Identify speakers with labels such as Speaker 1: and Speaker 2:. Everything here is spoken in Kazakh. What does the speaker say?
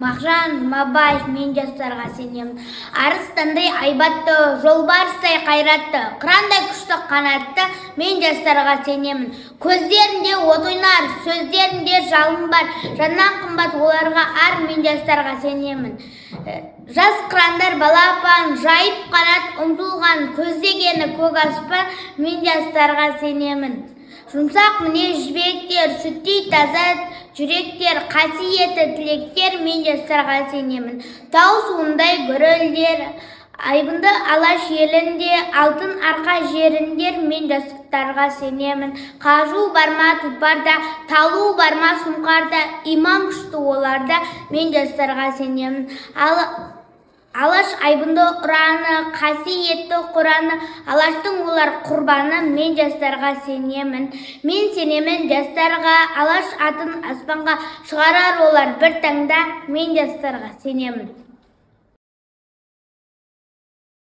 Speaker 1: Мағжан Жұмабаев, мен жастарға сенемін. Арыстандай айбатты, жолбарыстай қайратты, қырандай күшті қанатты, мен жастарға сенемін. Көздерінде от ойнар, сөздерінде жалын бар, жаннан қымбат оларға ар, мен жастарға сенемін. Жас қырандар балапан, жайып қанат ұмтылған, көздегені көк аспан, мен жастарға сенемін. Жұмсақ мінез жібектер, сүттей таза жүректер, қасиетті тілектер, мен жастарға сенемін. Тау суындай гүрілдер, айбынды алаш елінде, алтын арқа жеріндер, мен жастарға сенемін. Қажу барма тұлпарда, талу барма сұңқарда, иман күшті оларда, мен жастарға сенемін. Алаш айбынды ұраны, қасиетті құраны, алаштың олар құрбаны, мен жастарға сенемін. Мен сенемін жастарға, алаш атын аспанға шығарар олар бір таңда, мен жастарға сенемін.